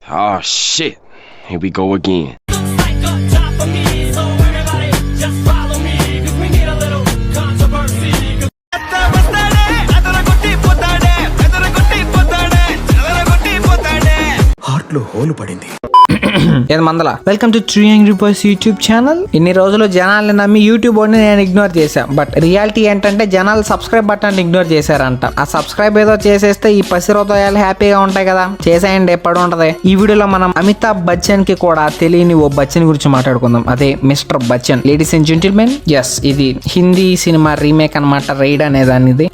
Oh shit, here we go again. Heart లో hole పడింది. ఏది మందల welcome to three angry boys YouTube channel. ఇన్ని రోజులు జనాల్ని నమ్మి యూట్యూబ్ వాడిని నేను ఇగ్నోర్ చేశాను. బట్ రియాలిటీ ఏంటంటే జనాలు సబ్స్క్రైబ్ బటన్ ఇగ్నోర్ చేశారంట. ఆ సబ్స్క్రైబ్ ఏదో చేసేస్తే ఈ పసి హృదయాలు హ్యాపీగా ఉంటాయి కదా, చేసేయండి ఎప్పుడు ఉంటది. ఈ వీడియోలో మనం అమితాబ్ బచ్చన్ కి కూడా తెలియని ఓ బచ్చన్ గురించి మాట్లాడుకుందాం. అదే mister Bachchan. Ladies and gentlemen, yes ఇది హిందీ సినిమా రీమేక్ అనమాట, రైడ్ అనే దానిది.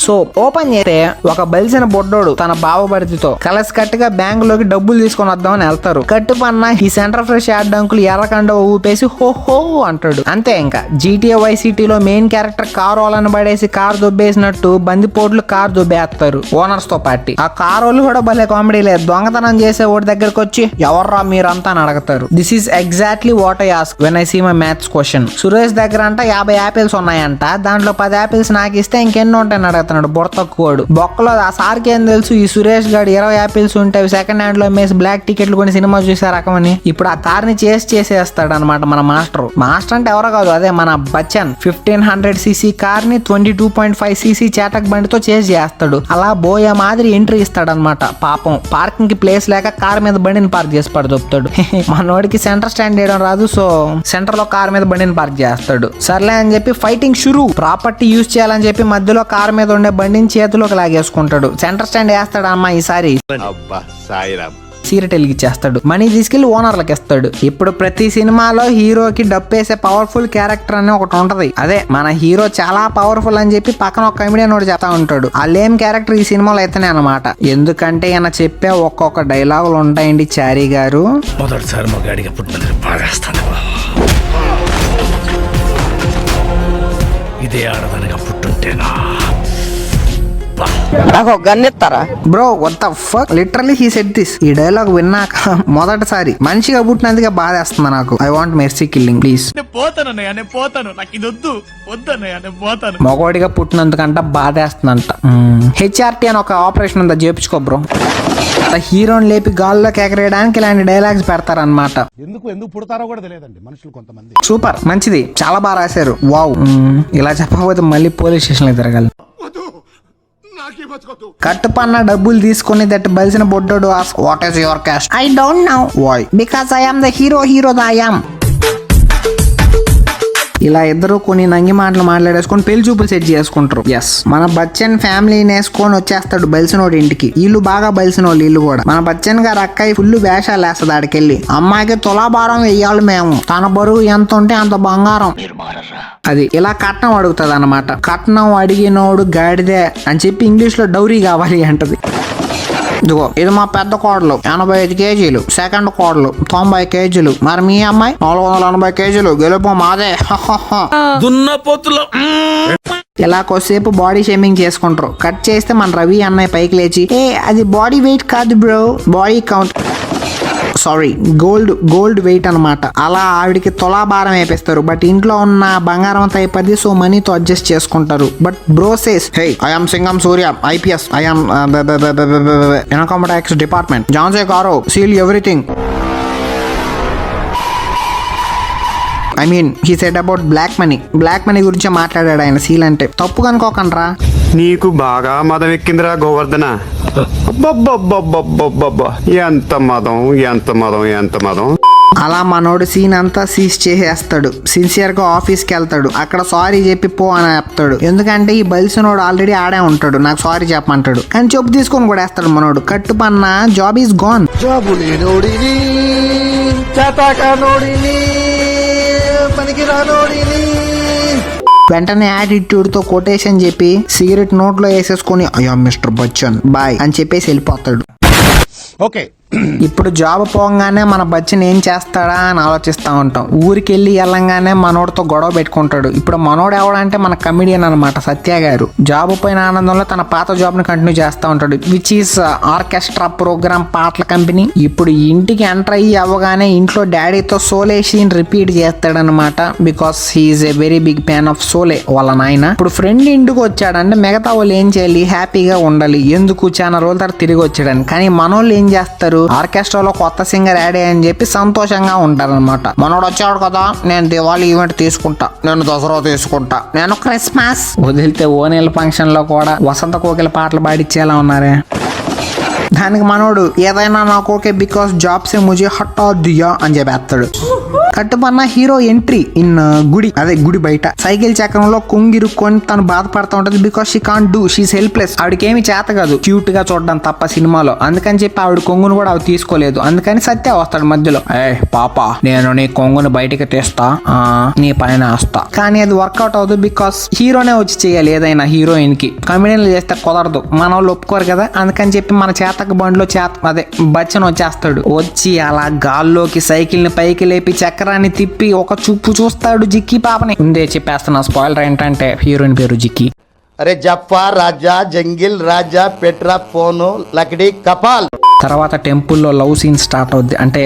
సో ఓపెన్ చేస్తే ఒక బలిసిన బొడ్డోడు తన బావబడితో కలసి కట్టుగా బ్యాంక్ లోకి డబ్బులు తీసుకొని వద్దామని వెళ్తారు. కట్టుపన్న ఈ సెంటర్ ఫ్రెష్ యాడ్ డంకులు ఎర్రకండ ఊపేసి హో హో అంటాడు. అంతే ఇంకా GTA Vice Cityలో మెయిన్ క్యారెక్టర్ కారు వాళ్ళని పడేసి కారు దొబ్బేసినట్టు బందిపోట్లు కారు దొబ్బేస్తారు ఓనర్స్ తో పాటి. ఆ కారు వాళ్ళు కూడా భలే కామెడీ లేదు. దొంగతనం చేసే వాడి దగ్గరకు వచ్చి ఎవర్రా మీరంతా అని అడగతారు. This is exactly what I ask when I see my maths question. Suresh దగ్గర అంట 50 యాపిల్స్ ఉన్నాయంట, దాంట్లో 10 యాపిల్స్ నాకు ఇస్తే ఇంకెన్ని ఉంటాయని అడగతాడు బుర్ర తక్కువడు. బొక్కలో ఆ సార్కి ఏం తెలుసు ఈ సురేష్ గారు 20 యాపిల్స్ ఉంటే సెకండ్ హ్యాండ్ లో మేసి బ్లాక్ టికెట్లు కొని సినిమా చూసే రకమని. ఇప్పుడు ఆ కార్ ని చేసేస్తాడు అనమాట మన మాస్టర్ అంటే ఎవరో కాదు, అదే మన బచ్చన్. 1500cc కార్ ని 22.5cc చేటక్ బండితో చేస్తాడు. అలా బోయే మాదిరి ఎంట్రీ ఇస్తాడు అనమాట. పాపం పార్కింగ్ కి ప్లేస్ లేక కార్ మీద బండిని పార్క్ చేసి పడుతాడు. మనోడికి సెంటర్ స్టాండ్ వేయడం రాదు, సో సెంటర్ లో కార్ మీద బండిని పార్క్ చేస్తాడు. సర్లే అని చెప్పి ఫైటింగ్ షురూ. ప్రాపర్టీ యూజ్ చేయాలని చెప్పి మధ్యలో కార్ మీద ఉండే బండిని చేతిలోకి లాగేసుకుంటాడు. సెంటర్ స్టాండ్ వేస్తాడు అమ్మా ఈసారి. సీరెట్ వెలిగిచ్చేస్తాడు. మనీ తీసుకెళ్లి ఓనర్లకు ఇస్తాడు. ఇప్పుడు ప్రతి సినిమాలో హీరోకి డబ్బేసే పవర్ఫుల్ క్యారెక్టర్ అని ఒకటి ఉంటది. అదే మన హీరో చాలా పవర్ఫుల్ అని చెప్పి పక్కన ఒక కమెడియన్ ఒకటి చెప్తా ఉంటాడు. ఆ లేమ్ క్యారెక్టర్ ఈ సినిమాలో అయితేనే అనమాట. ఎందుకంటే ఈయన చెప్పే ఒక్కొక్క డైలాగులు ఉంటాయండి చారీ గారు. మొదటిసారి మా గాడిగా పుట్టినందుకు బాధేస్తాను. ఇదే ఆడదానిగా పుట్టుంటేనా నాకు గన్నెత్తారా bro, what the fuck, literally he said this. ఈ డైలాగ్ విన్నాక మొదటిసారి మనిషిగా పుట్టినందుకే బాధేస్తుంది నాకు. I want mercy killing please. మగవాడిగా పుట్టినందుకంట బాధేస్తుందంట. HRT అని ఒక ఆపరేషన్ ఉందా, చేపించుకో బ్రో. హీరోని లేపి గాల్లో ఎగరేయడానికి ఇలాంటి డైలాగ్స్ పెడతారనమాట. ఎందుకు పుడతారో కూడా తెలియదండి మనుషులు కొంతమంది. సూపర్, మంచిది, చాలా బాగా రాశారు. వావ్. ఇలా చెప్పకపోతే మళ్ళీ పోలీస్ స్టేషన్ లో తిరగాలి. కట్టుపన్న డబ్బులు తీసుకుని దట్ బలిసిన బొడ్డోడు ask what is your caste. I don't know why because I am the hero the I am. ఇలా ఇద్దరు కొన్ని నంగి మాటలు మాట్లాడేసుకొని పెళ్లి చూపులు సెట్ చేసుకుంటారు. ఎస్, మన బచ్చన్ ఫ్యామిలీని వేసుకొని వచ్చేస్తాడు బలిసినోడి ఇంటికి. వీళ్ళు బాగా బలిసినోళ్ళు వీళ్ళు కూడా. మన బచ్చన్ గారు అక్కయ్య ఫుల్ వేషాలు వేస్తుంది ఆడికెళ్ళి. అమ్మాయికి తులాభారం వెయ్యాలి మేము, తన బరువు ఎంత ఉంటే అంత బంగారం. అది ఇలా కట్నం అడుగుతుంది అనమాట. కట్నం అడిగినోడు గాడిదే అని చెప్పి ఇంగ్లీష్ లో డౌరీ కావాలి అంటది. ఇదిగో ఇది మా పెద్ద కోడలు 85 కేజీలు, సెకండ్ కోడలు 90 కేజీలు, మరి మీ అమ్మాయి 480 కేజీలు, గెలుపు మాదే. దున్నపోతులో ఇలా కొద్దిసేపు బాడీ షేమింగ్ చేసుకుంటారు. కట్ చేస్తే మన రవి అన్నయ్య పైకి లేచి, ఏ అది బాడీ వెయిట్ కాదు bro, body count, sorry gold weight అనమాట. అలా ఆవిడికి తులాభారం వేపిస్తారు. బట్ ఇంట్లో ఉన్న బంగారం అంతా అయిపోద్ది, సో మనీతో అడ్జస్ట్ చేసుకుంటారు. But bro says, hey I am Singam Suriya IPS, I am income tax department, జాన్సే కారో seal everything. I mean he said about black money గురించి మాట్లాడాడు ఆయన. సీల్ అంటే తప్పు కనుకోకండ్రా. నీకు బాగా మదం ఎక్కిందిరా గోవర్ధన. ఎంత మదం. అలా మనోడు సీన్ అంతా సీజ్ చేసేస్తాడు. సిన్సియర్ గా ఆఫీస్కి వెళ్తాడు. అక్కడ సారీ చెప్పి పో అని చెప్తాడు. ఎందుకంటే ఈ బలిసినోడు ఆల్రెడీ ఆడే ఉంటాడు, నాకు సారీ చెప్పమంటాడు. కానీ చెప్పు తీసుకొని కూడా వేస్తాడు మనోడు. కట్టుపన్న జాబ్ ఈస్ గాన్. వెంటనే యాటిట్యూడ్ తో కొటేషన్ చెప్పి సిగరెట్ నోట్లో వేసేసుకొని అయ్యా మిస్టర్ బచ్చన్ బాయ్ అని చెప్పేసి వెళ్ళిపోతాడు. ఓకే ఇప్పుడు జాబ్ పోగానే మన బచ్చన్ ఏం చేస్తాడా అని ఆలోచిస్తా ఉంటాం. ఊరికి వెళ్ళి వెళ్ళంగానే మనోడితో గొడవ పెట్టుకుంటాడు. ఇప్పుడు మనోడు ఎవడంటే మన కమిడియన్ అనమాట సత్య గారు. జాబ్ పోయిన ఆనందంలో తన పాత జాబ్ ని కంటిన్యూ చేస్తా ఉంటాడు, విచ్ ఈస్ ఆర్కెస్ట్రా ప్రోగ్రామ్ పాటల కంపెనీ. ఇప్పుడు ఇంటికి ఎంటర్ అయ్యి అవ్వగానే ఇంట్లో డాడీతో సోలే సీన్ రిపీట్ చేస్తాడనమాట. Because he is a very big fan of Sholay వాళ్ళ నాయన. ఇప్పుడు ఫ్రెండ్ ఇంటికి వచ్చాడంటే మిగతా వాళ్ళు ఏం చేయాలి, హ్యాపీగా ఉండాలి. ఎందుకు చాలా రోజుల తర్వాత తిరిగి వచ్చాడని. కానీ మనోళ్ళు ఏం చేస్తారు, ఆర్కెస్ట్రాలో కొత్త సింగర్ యాడ్ అని చెప్పి సంతోషంగా ఉంటారనమాట. మనోడు వచ్చాడు కదా, నేను దివాళీ ఈవెంట్ తీసుకుంటా, నేను దసరా తీసుకుంటా, నేను క్రిస్మస్. వదిలితే ఓనేళ్ళ ఫంక్షన్ లో కూడా వసంత కోకిల పాటలు పాడిచ్చేలా ఉన్నారే. దానికి మనోడు ఏదైనా నాకు ఓకే బికాస్ జాబ్ సే ముజే హటా దియా అని చెప్పేస్తాడు. కట్టుపన్న హీరో ఎంట్రీ ఇన్ గుడి బయట సైకిల్ చక్రంలో కొంగిరుక్కొని తను బాధపడతా ఉంటది. Because she can't do, she's helpless. ఆవిడకేమి చేత కాదు క్యూట్ గా చూడడం తప్ప సినిమాలో. అందుకని చెప్పి ఆవిడ కొంగును కూడా అవి తీసుకోలేదు. అందుకని సత్య వస్తాడు మధ్యలో, ఏ పాప నేను నీ కొంగును బయటికి తీస్తా, నీ పైన వస్తా. కానీ అది వర్కౌట్ అవ్వదు. బికాస్ హీరోనే వచ్చి చేయాలి ఏదైనా. హీరోయిన్ కి కమెడియన్లు చేస్తే కుదరదు, మన వాళ్ళు ఒప్పుకోరు కదా. అందుకని చెప్పి మన చేతక బండిలో బచ్చన్ వచ్చేస్తాడు. వచ్చి అలా గాల్లోకి సైకిల్ ని పైకి లేపి చక్రాన్ని తిప్పి ఒక చూపు చూస్తాడు జిక్కి పాపని. ముందే చెప్పేస్తున్నా స్పాయిలర్ ఏంటంటే హీరోయిన్ పేరు జిక్కి. అరే జఫా రాజా, జంగిల్ రాజా, పెట్రా, ఫోను, లకడీ, కపాల్. తర్వాత టెంపుల్లో లవ్ సీన్ స్టార్ట్ అవుద్ది. అంటే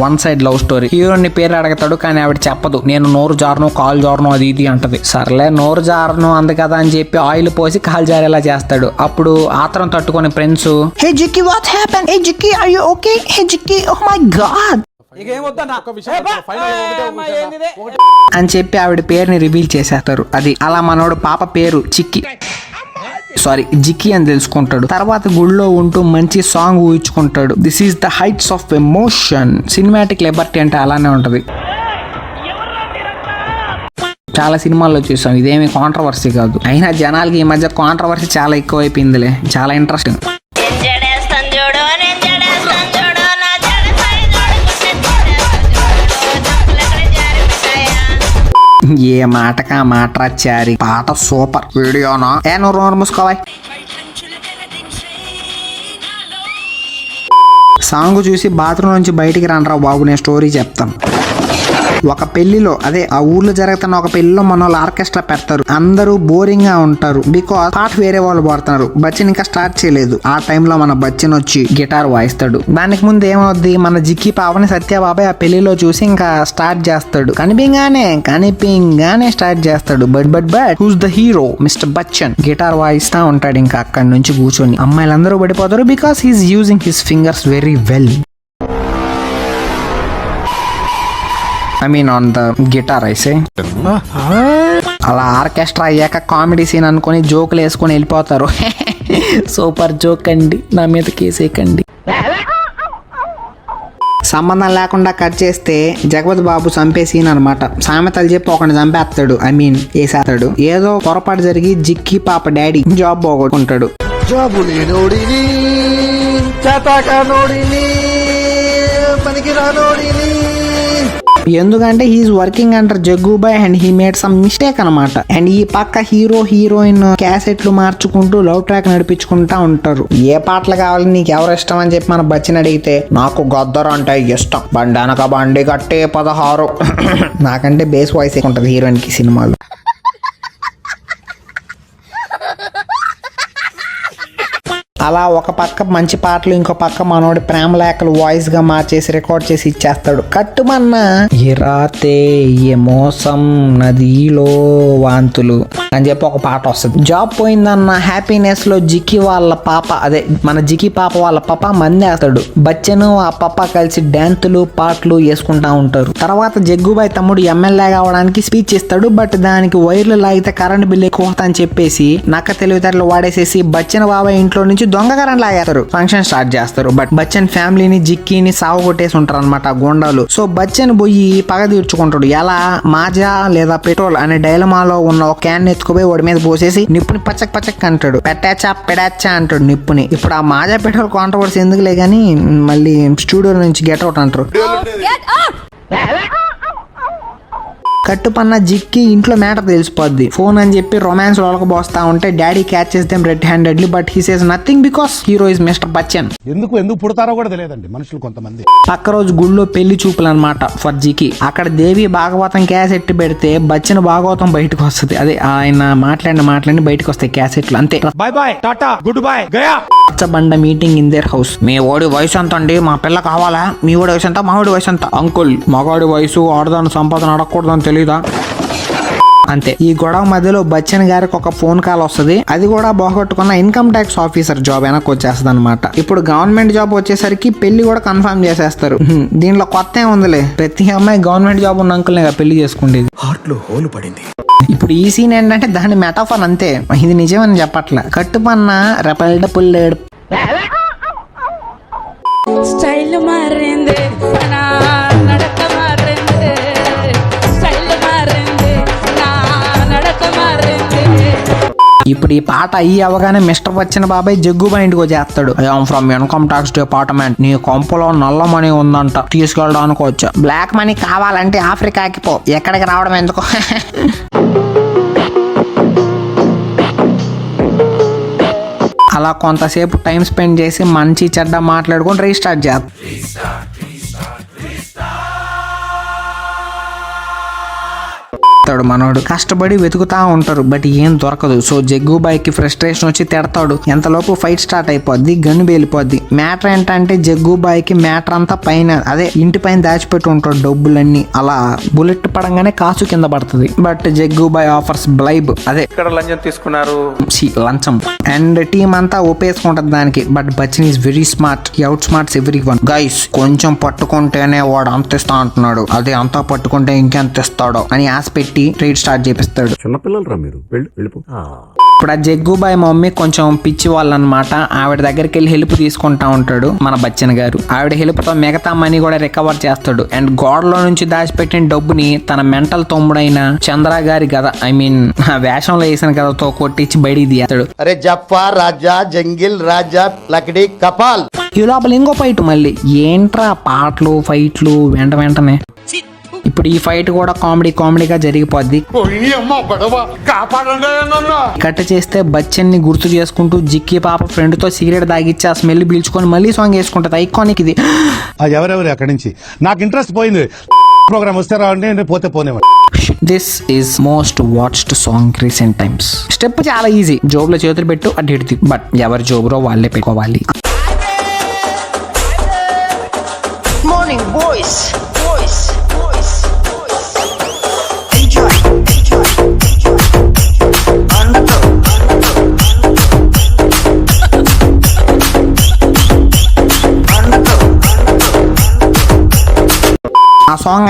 one side love story. Heroine పేరు అడగతాడు కానీ ఆవిడ చెప్పదు. నేను నోరు జారను, కాలు జారను, అది ఇది అంటది. సర్లే నోరు జారను అంది కదా అని చెప్పి ఆయిల్ పోసి కాలు జారేలా చేస్తాడు. అప్పుడు ఆత్రం తట్టుకొని friends, hey Jikki what happen, hey Jikki are you okay, hey Jikki oh my God అని చెప్పి ఆవిడ పేరుని రివీల్ చేసేస్తారు. అది అలా మనోడు పాప పేరు జిక్కి అని తెలుసుకుంటాడు. తర్వాత గుళ్ళో ఉంటూ మంచి సాంగ్ ఊహించుకుంటాడు. This is the heights of emotion. Cinematic liberty అంటే అలానే ఉంటది. చాలా సినిమాల్లో చూసాం, ఇదేమి కాంట్రవర్సీ కాదు. అయినా జనాలకి ఈ మధ్య కాంట్రవర్సీ చాలా ఎక్కువ అయిపోయిందిలే, చాలా ఇంట్రెస్టింగ్. ఏ మాటకా మాట రాచారి, పాట సూపర్. వీడియోనా నువ్వు రోర్ మూసుకోవాయ్. సాంగ్ చూసి బాత్రూమ్ నుంచి బయటికి రండిరా బాబు, నేను స్టోరీ చెప్తాను. ఒక పెళ్లిలో ఆ ఊర్లో జరుగుతున్న ఒక పెళ్లిలో మన వాళ్ళు ఆర్కెస్ట్రా పెడతారు. అందరూ బోరింగ్ గా ఉంటారు బికాస్ పాట వేరే వాళ్ళు పాడుతున్నారు. బచ్చన్ ఇంకా స్టార్ట్ చేయలేదు. ఆ టైంలో మన బచ్చన్ వచ్చి గిటార్ వాయిస్తాడు. దానికి ముందు ఏమవుద్ది, మన జిక్కి పాపని సత్యబాబాయ్ ఆ పెళ్లిలో చూసి ఇంకా స్టార్ట్ చేస్తాడు. కనిపింగానే స్టార్ట్ చేస్తాడు. But who's the hero, mister Bachchan guitar వాయిస్తా ఉంటాడు. ఇంకా అక్కడి నుంచి కూర్చొని అమ్మాయిలందరూ పడిపోతారు because he's using his fingers very well. I mean on the guitar I say. అలా ఆర్కెస్ట్రా అయ్యాక కామెడీ సీన్ అనుకుని జోకులు వేసుకొని వెళ్ళిపోతారు. సూపర్ జోక్ అండి, నా మీద కేసేకండి. సంబంధం లేకుండా కట్ చేస్తే జగపతి బాబు చంపే సీన్ అనమాట. సామెతలు చెప్పి ఒకరిని చంపేస్తాడు, వేసేస్తాడు. ఏదో పొరపాటు జరిగి జిక్కి పాప డాడీ జాబ్ పోగొట్టుకుంటాడు. జాబు లేనోడిని, చేతకానోడిని, పనికిరానోడిని. ఎందుకంటే he's working under Jaggubhai and he made some mistake అనమాట. అండ్ ఈ పక్క హీరో హీరోయిన్ క్యాసెట్లు మార్చుకుంటూ లవ్ ట్రాక్ నడిపించుకుంటా ఉంటారు. ఏ పాటలు కావాలి నీకు ఎవరు ఇష్టం అని చెప్పి మన బచ్చన్ అడిగితే, నాకు గద్దర్ అంటే ఇష్టం, బండి అనక బండి కట్టే 16. నాకంటే బేస్ వాయిస్ ఉంటుంది హీరోయిన్ కి సినిమాలో. అలా ఒక పక్క మంచి పాటలు, ఇంకో పక్క మనోడి ప్రేమ లేఖలు వాయిస్ గా మార్చేసి రికార్డ్ చేసి ఇచ్చేస్తాడు. కట్టుమన్నా ఈ రాతే ఏ మోసం నదిలో వాంతులు అని చెప్పి ఒక పాట వస్తుంది. జాబ్ పోయిందన్న హ్యాపీనెస్ లో జిక్కి వాళ్ళ పాప, మన జిక్కి పాప వాళ్ళ పాప మందేస్తాడు. బచ్చను ఆ పాప కలిసి డాన్సులు పాటలు వేసుకుంటా ఉంటారు. తర్వాత జగ్గుబాయ్ తమ్ముడు ఎమ్మెల్యే కావడానికి స్పీచ్ ఇస్తాడు. బట్ దానికి వైర్లు లాగితే కరెంట్ బిల్ ఎక్కువ అని చెప్పేసి నక్క తెలివితేటలు వాడేసేసి బచ్చన్ బాబాయ్ ఇంట్లో నుంచి దొంగ కరెంట్ లాగేస్తారు. ఫంక్షన్ స్టార్ట్ చేస్తారు. బట్ బచ్చన్ ఫ్యామిలీని జిక్కిని సాగు కొట్టేసి ఉంటారు అనమాట గుండాలు. సో బచ్చన్ పోయి పగ తీర్చుకుంటాడు. ఎలా, మాజా లేదా పెట్రోల్ అనే డైలమాలో ఉన్న ఒక క్యాన్ ఎత్తుకుపోయి వాడి మీద పోసేసి నిప్పుని పచ్చక్ అంటాడు. పెడాచా అంటాడు నిప్పుని. ఇప్పుడు ఆ మాజా పెట్రోల్ కాంట్రవర్సీ ఎందుకులే గానీ మళ్ళీ స్టూడియో నుంచి గెట్ అవుట్ అంటారు. కట్టుపన్న జిక్కి ఇంట్లో మ్యాటర్ తెలిసిపోద్ది. ఫోన్ అని చెప్పి రొమాన్స్ లోలకబోస్తా ఉంటే daddy catches them red handedly, but he says nothing because hero is mister Bachchan. ఎందుకు పుడతారో కూడా తెలియదండి మనుషులు కొంతమంది. పక్క రోజు గుళ్ళో పెళ్లి చూపులు అనమాట ఫర్ జికి. అక్కడ దేవి భాగవతం క్యాసెట్ పెడితే బచ్చన్ భాగవతం బయటకు వస్తుంది. అదే ఆయన మాట్లాడి బయటకు వస్తాయి క్యాసెట్లు, అంతే. బాయ్ బాయ్ టాటా గుడ్ బాయ్ గయా. బండ మీటింగ్ ఇన్ దేర్ హౌస్. మీ ఓడి వయసు ఎంత అండి, మా పిల్ల కావాలా? మీ ఓడి వయసు ఎంత, మా ఓడి వయసు ఎంత? అంకుల్ మగాడి వయసు ఆడదాని సంపాదన అడగకూడదని తెలీదా? అంతే. ఈ గొడవ మధ్యలో బచ్చన్ గారికి ఒక ఫోన్ కాల్ వస్తుంది. అది కూడా పోగొట్టుకున్న ఇన్కమ్ ట్యాక్స్ ఆఫీసర్ జాబ్ వెనక్కి వచ్చేస్తుంది అనమాట. ఇప్పుడు గవర్నమెంట్ జాబ్ వచ్చేసరికి పెళ్లి కూడా కన్ఫర్మ్ చేసేస్తారు. దీనిలో కొత్త ఏముందిలే, ప్రతి అమ్మాయి గవర్నమెంట్ జాబ్ ఉన్న అంకుల్ని పెళ్లి చేసుకుండేది. హార్ట్ లో హోల్ పడింది. ఇప్పుడు ఈ సీన్ ఏంటంటే దాని మెటాఫర్ అంతే, ఇది నిజమని చెప్పట్లే. కట్టుపన్న రెపల్డ పుల్లేడు స్టైల్ మారింది, నా నడక మారింది, స్టైల్ మారింది, నా నడక మారింది. ఇప్పుడు ఈ పాట అయ్యి అవగానే మిస్టర్ బచ్చన్ బాబాయ్ జగ్గుబాయ్ ఇంటికి వచ్చేస్తాడు. I'm from income tax department, నీ కొంపలో నల్ల మనీ ఉందంట, తీసుకెళ్ళడానికి వచ్చా. బ్లాక్ మనీ కావాలంటే ఆఫ్రికాకి పో, ఎక్కడికి రావడం ఎందుకు? అలా కొంతసేపు టైం స్పెండ్ చేసి మంచి చెడ్డ మాట్లాడుకొని రీస్టార్ట్ చేస్తాం. మనోడు కష్టపడి వెతుకుతా ఉంటారు, బట్ ఏం దొరకదు. సో జగ్గుబాయికి ఫ్రస్ట్రేషన్ వచ్చి తిడతాడు. ఎంతలోపు ఫైట్ స్టార్ట్ అయిపోద్ది, గన్ను పేలిపోద్ది. మ్యాటర్ ఏంటంటే జగ్గుబాయికి మ్యాటర్ అంతా పైన, అదే ఇంటి పైన దాచిపెట్టి ఉంటాడు డబ్బులన్నీ. అలా బుల్లెట్ పడంగానే కాసు కింద పడుతుంది. బట్ జగ్గుబాయ్ ఆఫర్స్ బ్లైబ్, అదే ఇక్కడ లంచం తీసుకున్నారు, లంచం. అండ్ టీమ్ అంతా ఒప్పేసుకుంటది దానికి. But Bachchan is very smart, he out smarts every one. Guys కొంచెం పట్టుకుంటేనే వాడు అంత ఇస్తా అంటున్నాడు, అదే అంతా పట్టుకుంటే ఇంకెంత ఇస్తాడో అని ఆశ పెట్టి ట్రేడ్ స్టార్ట్ చేపిస్తాడు. చిన్నపిల్లలు రా మీరు, వెళ్ళిపో. ఇప్పుడు ఆ జగ్గుబాయ్ మమ్మీ కొంచెం పిచ్చి వాళ్ళు అనమాట. ఆవిడ దగ్గరికి వెళ్ళి హెల్ప్ తీసుకుంటా ఉంటాడు మన బచ్చన్ గారు. ఆవిడ హెల్ప్ తో మిగతా మనీ కూడా రికవర్ చేస్తాడు. అండ్ గోడలో నుంచి దాచిపెట్టిన డబ్బుని తన మెంటల్ తమ్ముడైన చంద్ర గారి గద, ఐ మీన్ వేషంలో వేసిన గదతో కొట్టించి బయటికి తీస్తాడు. అరే జఫా రాజా జంగిల్ రాజా లకడీ కపాల్. ఈ లోపల ఇంకో ఫైట్ మళ్ళీ. ఏంట్రా పాటలు ఫైట్లు వెంటనే. ఇప్పుడు ఈ ఫైట్ కూడా కామెడీగా జరిగిపోద్ది. కట్ చేస్తే బచ్చన్ ని గుర్తు చేసుకుంటూ జిక్కి పాప ఫ్రెండ్ తో సిగరెట్ తాగిచ్చి ఆ స్మెల్ పీల్చుకొని మళ్ళీ సాంగ్ వేసుకుంటది. ఐకానిక్ ఇది. ఎవరెవరు అక్కడి నుంచి నాకు ఇంట్రెస్ట్ పోయింది. ప్రోగ్రామ్ వస్తే రావండి, పోతే పోనేవాడు. This is most watched song recent times. Step చాలా ఈజీ, జోబులో చేతులు పెట్టు అటు ఇటు. బట్ ఎవరి జోబులో వాళ్ళే పెట్టుకోవాలి. Morning boys, boys, boys, boys. Enjoy, enjoy, enjoy. Undergo, ఆ సాంగ్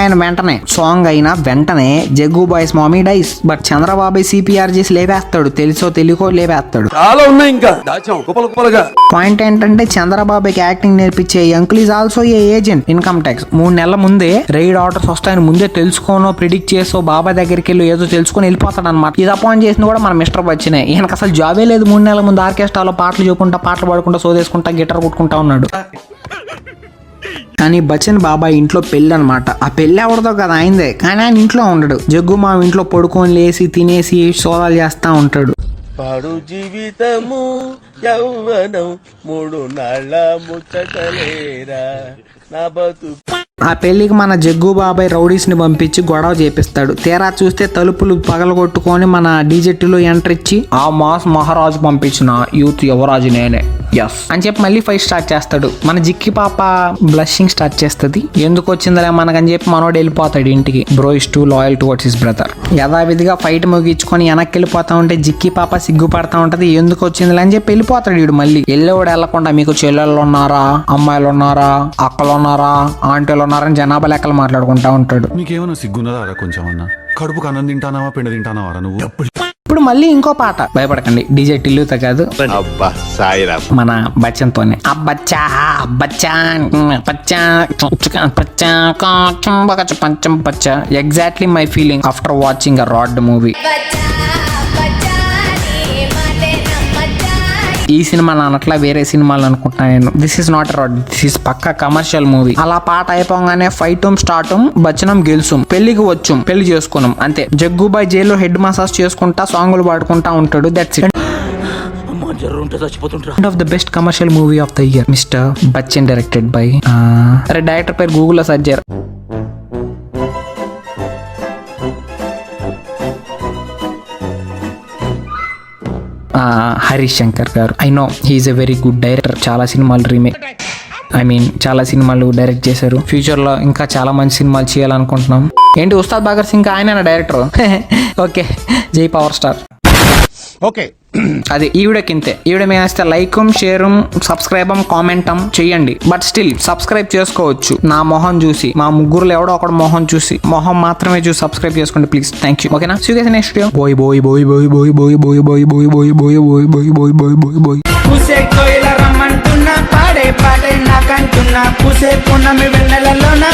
అయిన వెంటనే జగ్గు బాయ్స్ mummy dies. But Chandrababu CPR చేసి లేపేస్తాడు, తెలుసో తెలియకో లేపేస్తాడు. చాలా ఉన్నాయి ఇంకా దాచాం కుప్పలుగా. పాయింట్ ఏంటంటే చంద్రబాబుకి యాక్టింగ్ నేర్పించే uncle is also a agent income tax. 3 నెలల ముందే రైడ్ ఆర్డర్స్ వస్తాయని ముందే తెలుసుకోనో ప్రిడిక్ట్ చేసో బాబాయ్ దగ్గరికి వెళ్ళి ఏదో తెలుసుకొని వెళ్ళిపోతాడు అనమాట. ఇది అపాయింట్ చేసిన కూడా మన మిస్టర్ బచ్చనే. ఈయనకు అసలు జాబే లేదు. 3 నెలల ముందు ఆర్కెస్ట్రాలో పాటలు చూపుకుంటా, పాటలు పాడుకుంటా, సోదేసుకుంటా, గిటార్ కొట్టుకుంటా ఉన్నాడు. కానీ బచ్చన్ బాబాయ్ ఇంట్లో పెళ్లి అనమాట. ఆ పెళ్లి ఎవరిదో కదా ఆయనదే, కానీ ఆయన ఇంట్లో ఉండడు. జగ్గు మా ఇంట్లో పడుకొని లేసి తినేసి సోదాలు చేస్తా ఉంటాడు. పాడు జీవితము యౌవనం 3 నాళ్ళ ముచ్చటలేరా నా బతు. ఆ పెళ్లికి మన జగ్గు బాబాయ్ రౌడీస్ ని పంపించి గొడవ చేపిస్తాడు. తీరా చూస్తే తలుపులు పగలగొట్టుకొని మన డీజెట్లో ఎంటర్ ఇచ్చి ఆ మాస్ మహారాజు పంపించిన యూత్ యువరాజు నేనే ఎస్ అని చెప్పి మళ్ళీ ఫైట్ స్టార్ట్ చేస్తాడు. మన జిక్కి పాప బ్లషింగ్ స్టార్ట్ చేస్తుంది. ఎందుకు వచ్చిందిలే మనకని చెప్పి మనోడు వెళ్ళిపోతాడు ఇంటికి. Bro is two loyal towards his brother. యథావిధిగా ఫైట్ ముగించుకొని వెనక్కి వెళ్ళిపోతా ఉంటే జిక్కి పాప సిగ్గుపడతా ఉంటది. ఎందుకు వచ్చిందిలే అని చెప్పి వెళ్ళిపోతాడు. వీడు మళ్ళీ వెళ్ళేవాడు వెళ్ళకుండా మీకు చెల్లెళ్ళు ఉన్నారా, అమ్మాయిలు ఉన్నారా, అక్కలు ఉన్నారా, ఆంటీలు ఉన్నారని జనాభా లెక్కలు మాట్లాడుకుంటా ఉంటాడు. నీకేమన్నా సిగ్గున్నదా కొంచెం అన్నా? కడుపుకు అన్నం తింటానావా పిండి తింటానావా నువ్వు? ఇప్పుడు మళ్ళీ ఇంకో పాట. భయపడకండి, డీజే టిల్లుతో కాదు, మన బచ్చన్ తోనే. అబ్బచ్చా అబ్బచ్చా పచ్చా పచ్చా పంచం పచ్చా. Exactly my feeling after watching a rod movie. ఈ సినిమా నానట్లా వేరే సినిమాలు అనుకుంటున్నా నేను. This is not rod, this is pakka commercial movie. అలా పాట అయిపోగానే ఫైట్ స్టార్ట్, బచ్చనం గెలుసుం, పెళ్లికి వచ్చుం, పెళ్లి చేసుకున్నాం అంతే. జగ్గుబాయ్ జైల్లో హెడ్ మసాజ్ చేసుకుంటా సాంగులు పాడుకుంటా ఉంటాడు. That's it. One of the best commercial movie of the year, Mr. Bachchan, directed by అరే డైరెక్టర్ పేరు గూగుల్లో సెర్చ్ చేయరు. Harish Shankar garu. I know he's a very good director. చాలా సినిమాలు రీమేక్ చాలా సినిమాలు డైరెక్ట్ చేశారు. ఫ్యూచర్ లో ఇంకా చాలా మంచి సినిమాలు చేయాలనుకుంటున్నాం. ఏంటి ఉస్తాద్ భగత్ సింగ్ ఆయన డైరెక్టర్? ఓకే, జై పవర్ స్టార్. ఓకే, అది ఈ వీడియోకి ఇంతే. ఈ వీడియో మేము వేస్తే లైక్, షేర్, సబ్స్క్రైబ్, కామెంట్ చేయండి. బట్ స్టిల్ సబ్స్క్రైబ్ చేసుకోవచ్చు. నా మొహం చూసి, మా ముగ్గురులో ఎవడో ఒకటి మొహం చూసి, మొహం మాత్రమే చూసి సబ్స్క్రైబ్ చేసుకోండి ప్లీజ్. Thank you. ఓకేనా? See you guys next video. Boy boy boy boy boy boy boy boy boy boy boy boy boy boy boy boy boy boy. రమ్మంటున్నా పాడే పాడే నాకంటున్నా పూసే పున్నమి వెన్నెలలో నా